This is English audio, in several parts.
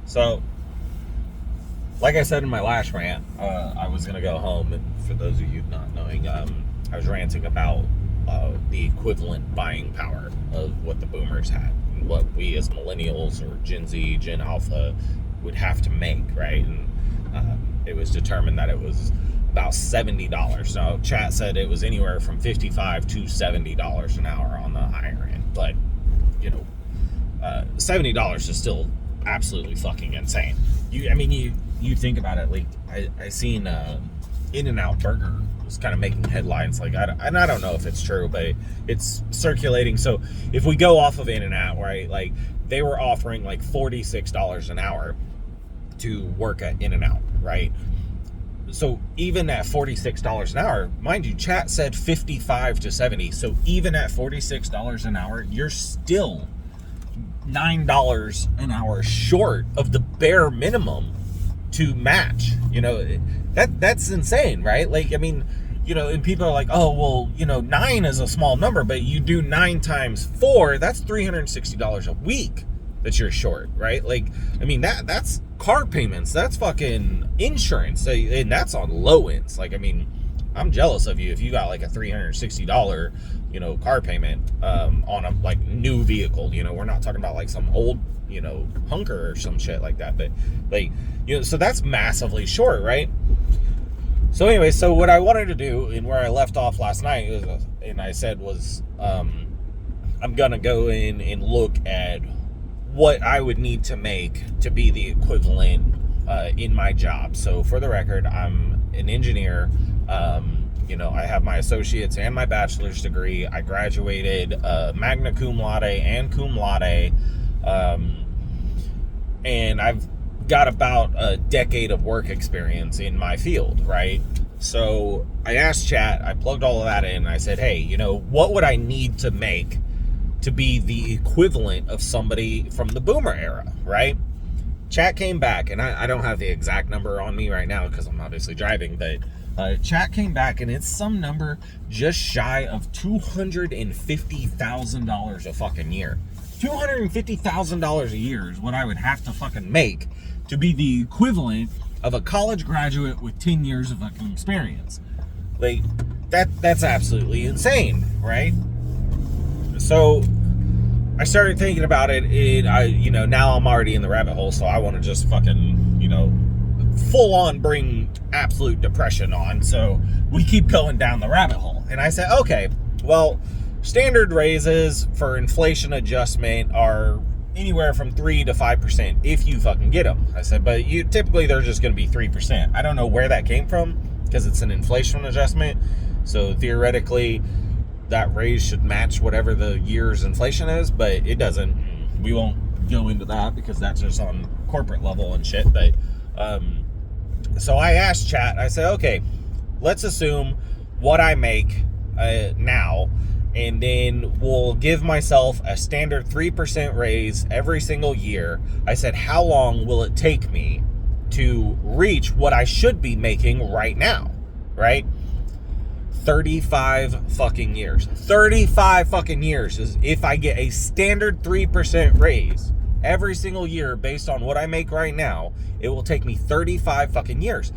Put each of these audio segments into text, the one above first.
So, like I said in my last rant, I was gonna go home, and for those of you not knowing, I was ranting about the equivalent buying power of what the boomers had, and what we as millennials or Gen Z, Gen Alpha would have to make, right? And it was determined that it was about $70. Now, chat said it was anywhere from $55 to $70 an hour on the higher end, but you know, $70 is still absolutely fucking insane. You think about it. Like I seen In-N-Out Burger was kind of making headlines. Like I don't know if it's true, but it's circulating. So if we go off of In-N-Out, right? Like they were offering like $46 an hour to work at In-N-Out, right? So even at $46 an hour, mind you, chat said 55 to 70. So even at $46 an hour, you're still $9 an hour short of the bare minimum to match. That's insane, right? Like, I mean, and people are like, oh, well, 9 is a small number, but you do 9 times 4, that's $360 a week that you're short, right? Like, I mean, that's car payments, that's fucking insurance, and that's on low ends. Like, I mean, I'm jealous of you if you got like a $360 car payment on a like new vehicle. We're not talking about like some old hunker or some shit like that, but like, so that's massively short, right? So anyway, so what I wanted to do, and where I left off last night and I said was I'm gonna go in and look at what I would need to make to be the equivalent in my job. So for the record, I'm an engineer. I have my associates and my bachelor's degree. I graduated magna cum laude and cum laude. And I've got about a decade of work experience in my field, right? So I asked chat, I plugged all of that in, and I said, hey, what would I need to make to be the equivalent of somebody from the boomer era, right? Chat came back, and I don't have the exact number on me right now because I'm obviously driving, but chat came back, and it's some number just shy of $250,000 a fucking year. $250,000 a year is what I would have to fucking make to be the equivalent of a college graduate with 10 years of fucking experience. Like, that's absolutely insane, right? So I started thinking about it, and now I'm already in the rabbit hole, so I want to just fucking, full on bring absolute depression on. So we keep going down the rabbit hole. And I said, okay, well, standard raises for inflation adjustment are anywhere from 3 to 5% if you fucking get them. I said, but typically they're just going to be 3%. I don't know where that came from because it's an inflation adjustment. So theoretically, that raise should match whatever the year's inflation is, but it doesn't. We won't go into that because that's just on corporate level and shit. But so I asked chat, I said, okay, let's assume what I make now, and then we'll give myself a standard 3% raise every single year. I said, how long will it take me to reach what I should be making right now, right? 35 fucking years. 35 fucking years is if I get a standard 3% raise every single year based on what I make right now. It will take me 35 fucking years.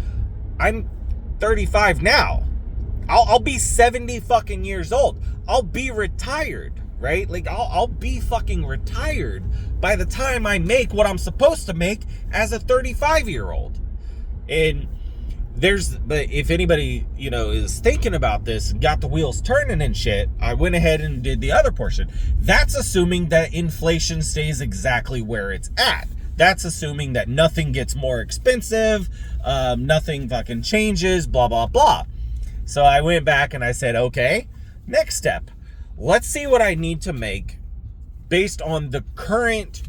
I'm 35 now. I'll be 70 fucking years old. I'll be retired, right? Like I'll be fucking retired by the time I make what I'm supposed to make as a 35-year-old. And but if anybody, is thinking about this and got the wheels turning and shit, I went ahead and did the other portion. That's assuming that inflation stays exactly where it's at. That's assuming that nothing gets more expensive, nothing fucking changes, blah, blah, blah. So I went back and I said, okay, next step. Let's see what I need to make based on the current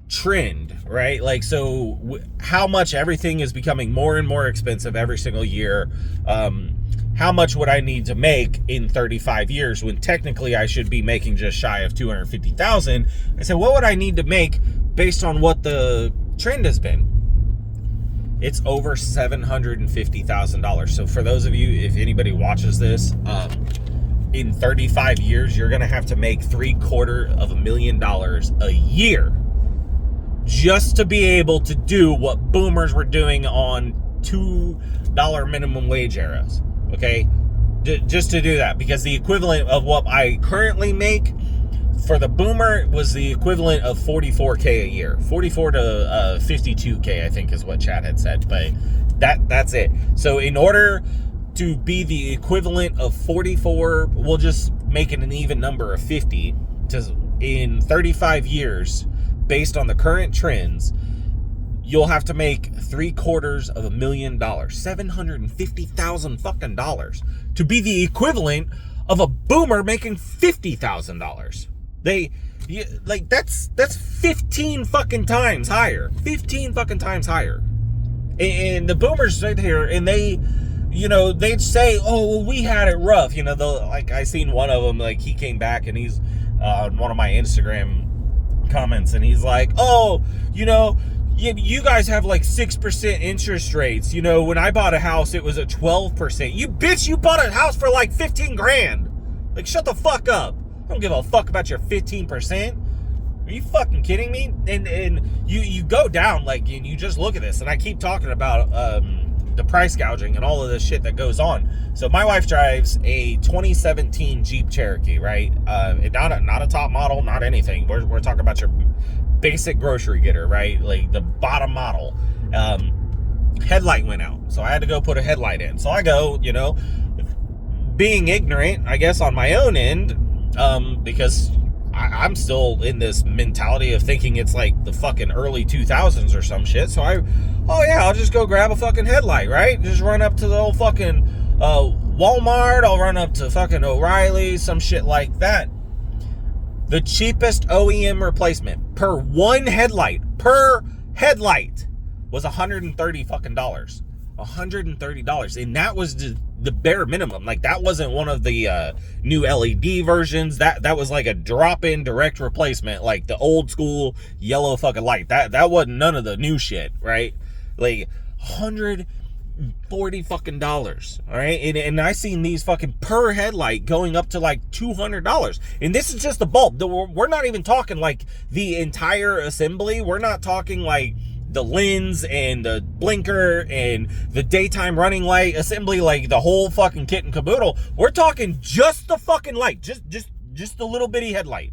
trend, right? Like, so how much everything is becoming more and more expensive every single year. How much would I need to make in 35 years when technically I should be making just shy of 250,000? I said, what would I need to make based on what the trend has been? It's over $750,000. So for those of you, if anybody watches this, in 35 years, you're going to have to make $750,000 a year just to be able to do what boomers were doing on $2 minimum wage eras. Okay, just to do that, because the equivalent of what I currently make for the boomer was the equivalent of $44K a year. 44 to $52K, I think, is what Chad had said. But that's it. So in order to be the equivalent of 44, we'll just make it an even number of 50. In 35 years, based on the current trends, you'll have to make $750,000 fucking dollars to be the equivalent of a boomer making $50,000. That's 15 fucking times higher. 15 fucking times higher. And the boomers sit here and they'd say, oh, well, we had it rough. I seen one of them, like, he came back and he's on one of my Instagram comments and he's like, oh, you guys have like 6% interest rates. When I bought a house, it was at 12%. You bitch, you bought a house for like 15 grand. Like, shut the fuck up. I don't give a fuck about your 15%. Are you fucking kidding me? And you go down, like, and you just look at this, and I keep talking about the price gouging and all of this shit that goes on. So my wife drives a 2017 Jeep Cherokee, right? Not a top model, not anything. We're talking about your basic grocery getter, right? Like the bottom model. Headlight went out, so I had to go put a headlight in. So I go, being ignorant, I guess, on my own end, because I'm still in this mentality of thinking it's like the fucking early 2000s or some shit. So I'll just go grab a fucking headlight, right? Just run up to the old fucking Walmart. I'll run up to fucking O'Reilly, some shit like that. The cheapest OEM replacement per headlight was $130 fucking dollars. $130, and that was the bare minimum. Like, that wasn't one of the new LED versions. That was like a drop-in direct replacement, like the old school yellow fucking light. That wasn't none of the new shit, right? Like $140 fucking dollars. All right, and I seen these fucking per headlight going up to like $200, and this is just the bulb. We're not even talking like the entire assembly. We're not talking like the lens and the blinker and the daytime running light assembly, like the whole fucking kit and caboodle. We're talking just the fucking light, just the little bitty headlight.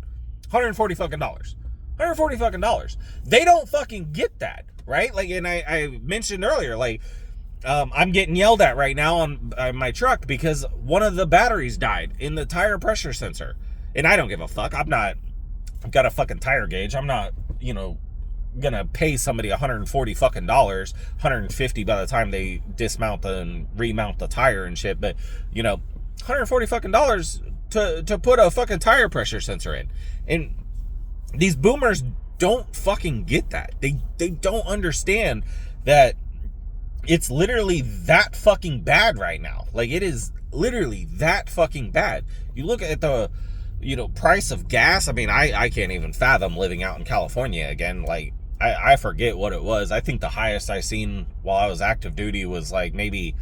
$140 fucking dollars. $140 fucking dollars. They don't fucking get that, right? Like, and I mentioned earlier, like, I'm getting yelled at right now on my truck because one of the batteries died in the tire pressure sensor, and I don't give a fuck. I've got a fucking tire gauge. I'm not, gonna pay somebody $140 fucking dollars, $150 by the time they dismount and remount the tire and shit. But $140 fucking dollars to put a fucking tire pressure sensor in. And these boomers don't fucking get that. They don't understand that it's literally that fucking bad right now. Like, it is literally that fucking bad. You look at the price of gas. I mean, I can't even fathom living out in California again. Like, I forget what it was. I think the highest I seen while I was active duty was like maybe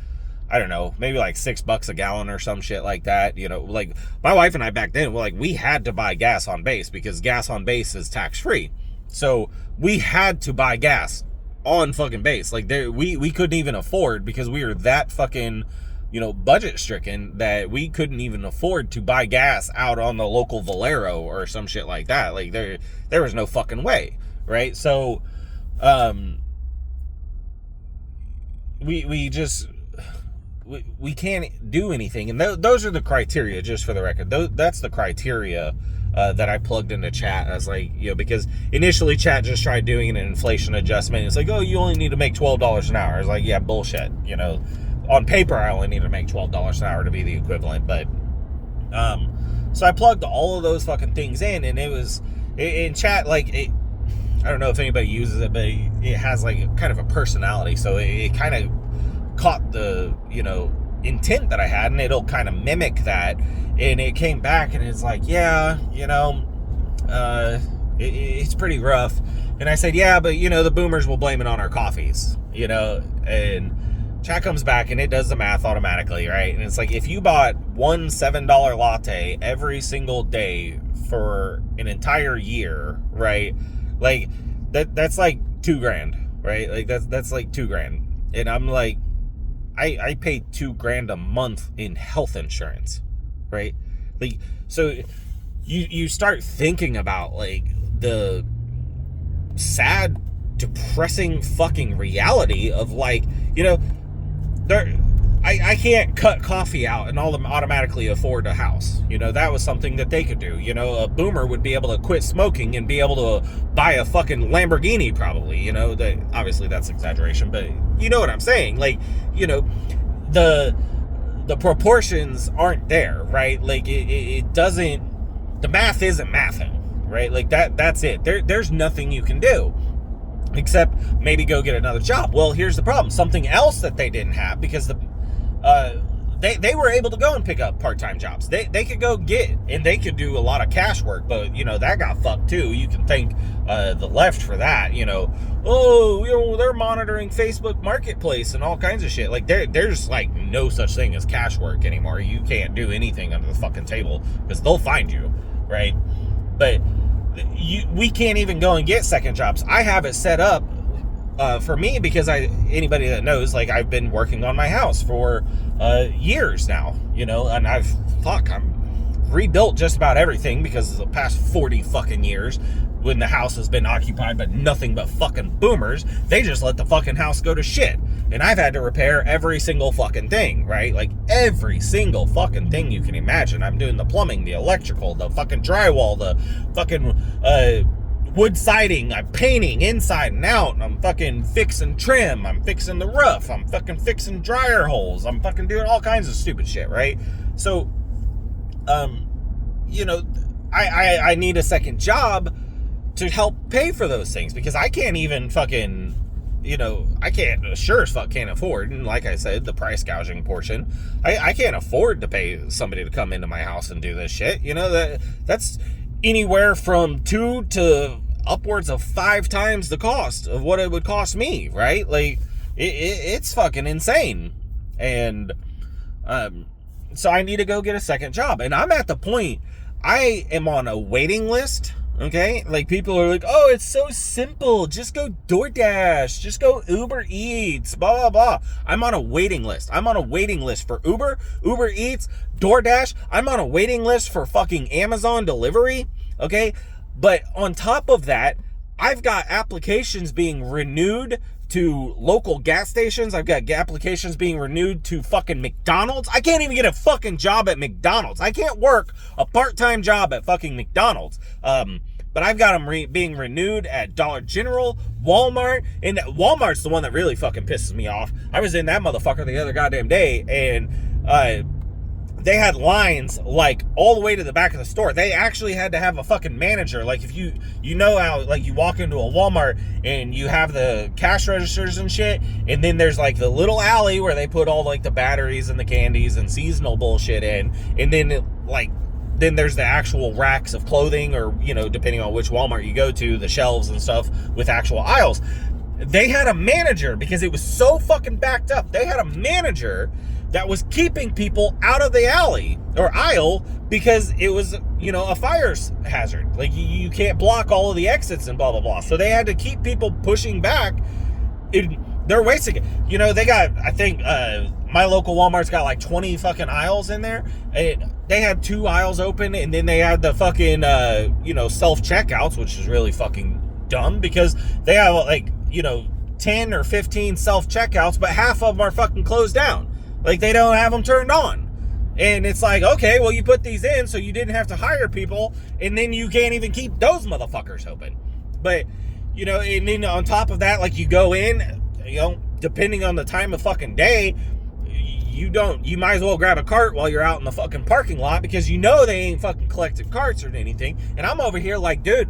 like $6 a gallon or some shit like that. Like, my wife and I back then, we had to buy gas on base because gas on base is tax free. So we had to buy gas on fucking base. Like, we couldn't even afford, because we were that fucking budget stricken, that we couldn't even afford to buy gas out on the local Valero or some shit like that. Like, there was no fucking way. Right? So, we can't do anything. And those are the criteria, just for the record. That's the criteria that I plugged into chat. I was like, because initially chat just tried doing an inflation adjustment. It's like, oh, you only need to make $12 an hour. I was like, yeah, bullshit. On paper, I only need to make $12 an hour to be the equivalent. But, so I plugged all of those fucking things in, and it was in chat, like, I don't know if anybody uses it, but it has like kind of a personality. So it kind of caught the, intent that I had, and it'll kind of mimic that. And it came back and it's like, yeah, it's pretty rough. And I said, yeah, but the boomers will blame it on our coffees, and chat comes back and it does the math automatically, right? And it's like, if you bought one $7 latte every single day for an entire year, right? Like, that's like $2,000, right? Like that's like $2,000. And I'm like, I pay $2,000 a month in health insurance, right? Like, so you start thinking about like the sad, depressing fucking reality of like, you know, I can't cut coffee out and all of them automatically afford a house. You know, that was something that they could do. You know, a boomer would be able to quit smoking and be able to buy a fucking Lamborghini probably, you know, that obviously that's exaggeration, but you know what I'm saying? Like, you know, the proportions aren't there, right? Like it doesn't, the math isn't mathing, right? Like that's it. There's nothing you can do except maybe go get another job. Well, here's the problem. Something else that they didn't have, because they were able to go and pick up part-time jobs. They could go get, and they could do a lot of cash work, but you know, that got fucked too. You can thank the left for that, you know. Oh, you know, they're monitoring Facebook Marketplace and all kinds of shit. Like there's like no such thing as cash work anymore. You can't do anything under the fucking table because they'll find you, right? But we can't even go and get second jobs. I have it set up for me because anybody that knows, like, I've been working on my house for years now, you know, and I'm rebuilt just about everything because of the past 40 fucking years when the house has been occupied by nothing but fucking boomers. They just let the fucking house go to shit. And I've had to repair every single fucking thing, right? Like every single fucking thing you can imagine. I'm doing the plumbing, the electrical, the fucking drywall, the fucking wood siding. I'm painting inside and out. I'm fucking fixing trim. I'm fixing the roof. I'm fucking fixing dryer holes. I'm fucking doing all kinds of stupid shit, right? So, you know, I need a second job to help pay for those things because I can't even fucking, you know, I can't, sure as fuck can't afford, and like I said, the price gouging portion, I can't afford to pay somebody to come into my house and do this shit, you know, that's anywhere from 2 to upwards of 5 times the cost of what it would cost me, right? Like, it's fucking insane, and, so I need to go get a second job, and I'm at the point, I am on a waiting list. Okay, like people are like, oh, it's so simple. Just go DoorDash. Just go Uber Eats. Blah, blah, blah. I'm on a waiting list. I'm on a waiting list for Uber Eats, DoorDash. I'm on a waiting list for fucking Amazon delivery. Okay, but on top of that, I've got applications being renewed to local gas stations. I've got applications being renewed to fucking McDonald's. I can't even get a fucking job at McDonald's. I can't work a part-time job at fucking McDonald's. But I've got them being renewed at Dollar General, Walmart, and Walmart's the one that really fucking pisses me off. I was in that motherfucker the other goddamn day, and they had lines like all the way to the back of the store. They actually had to have a fucking manager. Like if you know how, like, you walk into a Walmart and you have the cash registers and shit, and then there's like the little alley where they put all like the batteries and the candies and seasonal bullshit in, and then then there's the actual racks of clothing, or, you know, depending on which Walmart you go to, the shelves and stuff with actual aisles. They had a manager because it was so fucking backed up. They had a manager that was keeping people out of the alley or aisle because it was, you know, a fire hazard. Like you can't block all of the exits and blah, blah, blah. So they had to keep people pushing back. They're wasting it. You know, they got, I think, my local Walmart's got like 20 fucking aisles in there. They had 2 aisles open, and then they had the fucking, you know, self-checkouts, which is really fucking dumb because they have like, you know, 10 or 15 self-checkouts, but half of them are fucking closed down. Like, they don't have them turned on. And it's like, okay, well, you put these in so you didn't have to hire people, and then you can't even keep those motherfuckers open. But, you know, and then on top of that, like, you go in, you know, depending on the time of fucking day, you might as well grab a cart while you're out in the fucking parking lot because you know they ain't fucking collecting carts or anything. And I'm over here like, dude,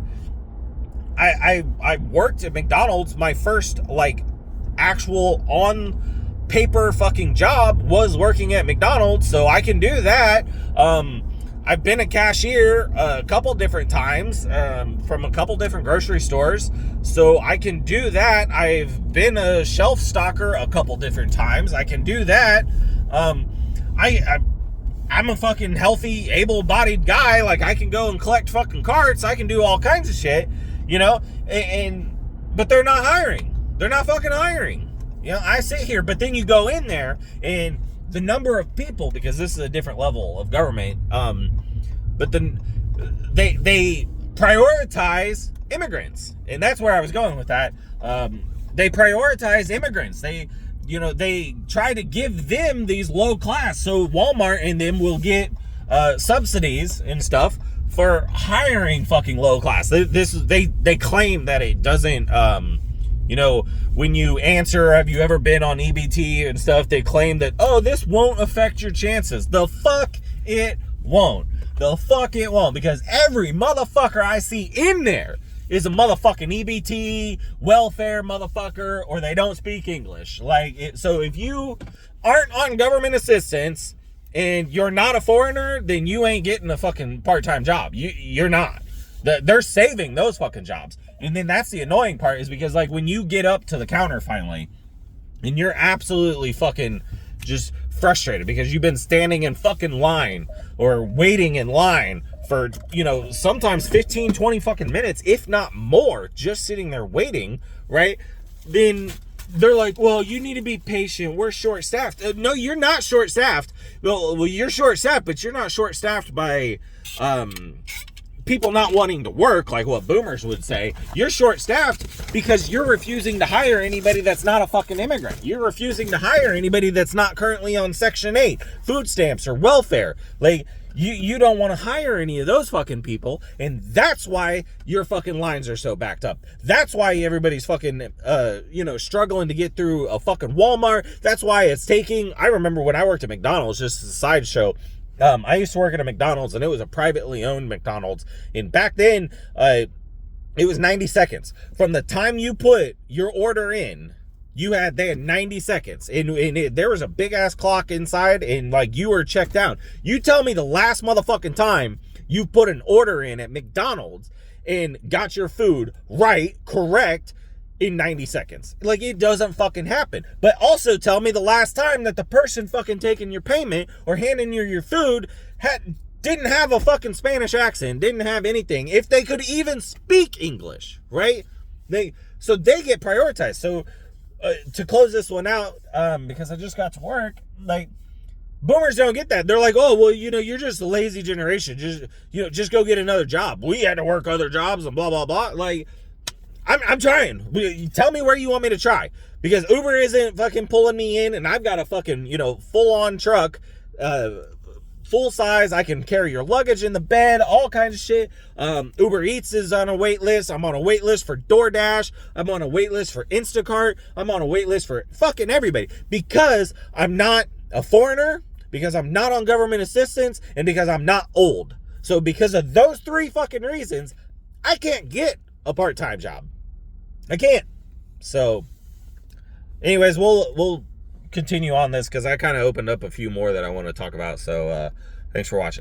I worked at McDonald's. My first, like, actual on paper fucking job was working at McDonald's, so I can do that. I've been a cashier a couple different times from a couple different grocery stores, so I can do that. I've been a shelf stocker a couple different times. I can do that. I'm a fucking healthy, able-bodied guy. Like, I can go and collect fucking carts. I can do all kinds of shit, you know? And but they're not hiring. They're not fucking hiring. You know, I sit here, but then you go in there and the number of people, because this is a different level of government, but then they prioritize immigrants, and that's where I was going with that. They prioritize immigrants. They try to give them these low class, so Walmart and them will get subsidies and stuff for hiring fucking low class. They claim that it doesn't. When you answer, have you ever been on EBT and stuff? They claim that, oh, this won't affect your chances. The fuck it won't. The fuck it won't, because every motherfucker I see in there is a motherfucking EBT, welfare motherfucker, or they don't speak English. So if you aren't on government assistance and you're not a foreigner, then you ain't getting a fucking part-time job. You're not. They're saving those fucking jobs. And then that's the annoying part, is because like when you get up to the counter finally and you're absolutely fucking just frustrated because you've been standing in fucking line or waiting in line for, sometimes 15, 20 fucking minutes, if not more, just sitting there waiting, right? Then they're like, well, you need to be patient. We're short-staffed. No, you're not short-staffed. Well, you're short-staffed, but you're not short-staffed by people not wanting to work, like what boomers would say. You're short-staffed because you're refusing to hire anybody that's not a fucking immigrant. You're refusing to hire anybody that's not currently on Section 8, food stamps, or welfare. Like, you don't want to hire any of those fucking people, and that's why your fucking lines are so backed up. That's why everybody's fucking, struggling to get through a fucking Walmart. That's why it's taking... I remember when I worked at McDonald's, just as a sideshow, I used to work at a McDonald's, and it was a privately owned McDonald's. And back then, it was 90 seconds. From the time you put your order in, they had 90 seconds. And there was a big-ass clock inside, and, like, you were checked out. You tell me the last motherfucking time you put an order in at McDonald's and got your food right, correct, in 90 seconds. Like, it doesn't fucking happen. But also tell me the last time that the person fucking taking your payment or handing you your food didn't have a fucking Spanish accent, didn't have anything, if they could even speak English, right? So they get prioritized. So to close this one out, because I just got to work, like, boomers don't get that. They're like, oh, well, you're just a lazy generation. Just go get another job. We had to work other jobs and blah, blah, blah. Like, I'm trying. Tell me where you want me to try. Because Uber isn't fucking pulling me in, and I've got a fucking, full-on truck, full size. I can carry your luggage in the bed, all kinds of shit. Uber Eats is on a wait list. I'm on a wait list for DoorDash. I'm on a wait list for Instacart. I'm on a wait list for fucking everybody. Because I'm not a foreigner, because I'm not on government assistance, and because I'm not old. So because of those three fucking reasons, I can't get a part-time job. I can't. So anyways, we'll continue on this, because I kind of opened up a few more that I want to talk about. So thanks for watching.